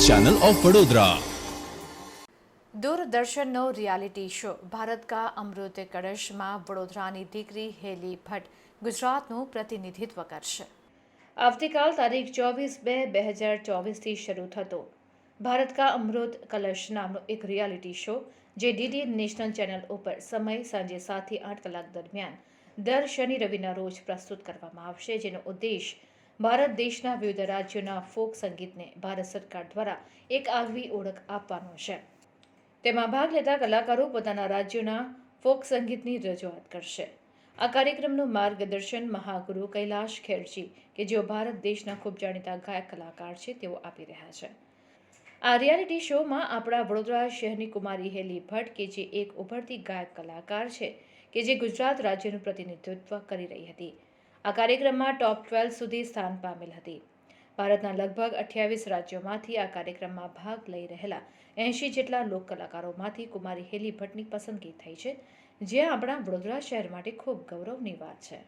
Channel of Vadodara. दूरदर्शनનો reality show Bharat કા અમૃત કળશમાં વડોદરાની દીકરી હેલી ભટ્ટ ગુજરાતનું પ્રતિનિધિત્વ કરશે। આવતીકાલ તારીખ 24/2/2024થી શરૂ થતો ભારત કા અમૃત કલશ નામનો એક રિયાલિટી શો જે ડીડી નેશનલ ચેનલ ઉપર સમય સાંજે 7 થી 8 કલાક દરમિયાન દર શનિ રવિના રોજ પ્રસ્તુત કરવામાં આવશે, જેનો ઉદ્દેશ ભારત દેશના વિવિધ રાજ્યોના ફોક સંગીતને ભારત સરકાર દ્વારા એક આગવી ઓળખ આપવાનો છે। તેમાં ભાગ લેતા કલાકારો પોતાના રાજ્યોના ફોક સંગીતની રજૂઆત કરશે। આ કાર્યક્રમનું માર્ગદર્શન મહાગુરુ કૈલાશ ખેરજી, કે જેઓ ભારત દેશના ખૂબ જાણીતા ગાયક કલાકાર છે, તેઓ આપી રહ્યા છે। આ રિયાલિટી શોમાં આપણા વડોદરા શહેરની કુમારી હેલી ભટ્ટ, કે જે એક ઉભરતી ગાયક કલાકાર છે, કે જે ગુજરાત રાજ્યનું પ્રતિનિધિત્વ કરી રહી હતી, આ કાર્યક્રમમાં ટોપ 12 સુધી સ્થાન પામેલ હતી। ભારતના લગભગ 28 રાજ્યોમાંથી આ કાર્યક્રમમાં ભાગ લઈ રહેલા 80 જેટલા લોક કલાકારોમાંથી કુમારી હેલી ભટ્ટની પસંદગી થઈ છે, જે આપણા વડોદરા શહેર માટે ખૂબ ગૌરવની વાત છે।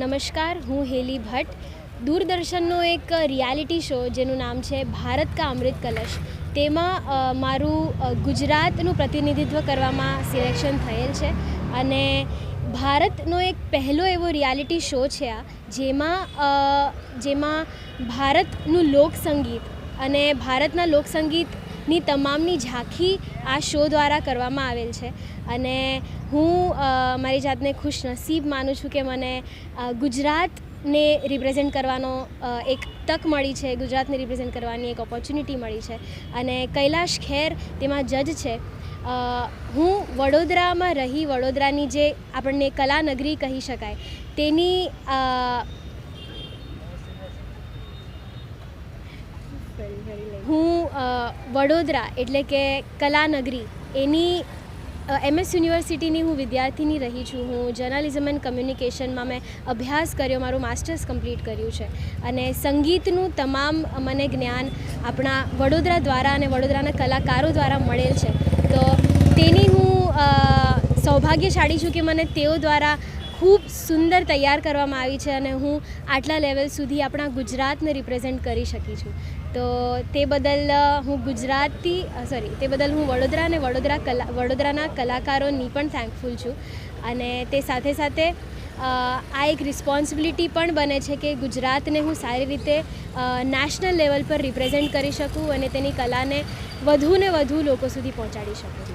નમસ્કાર, હું હેલી ભટ્ટ। દૂરદર્શનનો એક રિયાલિટી શો જેનું નામ છે ભારત કા અમૃત કલશ, તેમાં મારું ગુજરાતનું પ્રતિનિધિત્વ કરવામાં સિલેક્શન થયેલ છે અને ભારતનો એક પહેલો એવો રિયાલિટી શો છે આ, જેમાં ભારતનું લોકસંગીત અને ભારતના લોકસંગીતની તમામની ઝાંખી આ શો દ્વારા કરવામાં આવેલ છે અને હું મારી જાતને ખુશનસીબ માનું છું કે મને ગુજરાતને રિપ્રેઝેન્ટ કરવાનો એક તક મળી છે, ગુજરાતને રિપ્રેઝેન્ટ કરવાની એક ઓપોર્ચ્યુનિટી મળી છે અને કૈલાશ ખેર તેમાં જજ છે। હું વડોદરામાં રહી વડોદરાની જે આપણને કલાનગરી કહી શકાય તેની હું વડોદરા એટલે કે કલાનગરી એની MS યુનિવર્સિટીની હું વિદ્યાર્થીની રહી છું। હું જર્નલિઝમ એન્ડ કમ્યુનિકેશનમાં મેં અભ્યાસ કર્યો, મારું માસ્ટર્સ કમ્પ્લીટ કર્યું છે અને સંગીતનું તમામ મને જ્ઞાન આપણા વડોદરા દ્વારા અને વડોદરાના કલાકારો દ્વારા મળેલ છે, તો તેની હું સૌભાગ્યશાળી છું કે મને તેઓ દ્વારા ખૂબ સુંદર તૈયાર કરવામાં આવી છે અને હું આટલા લેવલ સુધી આપણા ગુજરાતને રિપ્રેઝેન્ટ કરી શકી છું। તો તે બદલ હું તે બદલ હું વડોદરા અને વડોદરાના કલાકારોની પણ થેન્કફુલ છું અને તે સાથે સાથે આ એક રિસ્પોન્સિબિલિટી પણ બને છે કે ગુજરાતને હું સારી રીતે નેશનલ લેવલ પર રિપ્રેઝેન્ટ કરી શકું અને તેની કલાને વધુને વધુ લોકો સુધી પહોંચાડી શકું।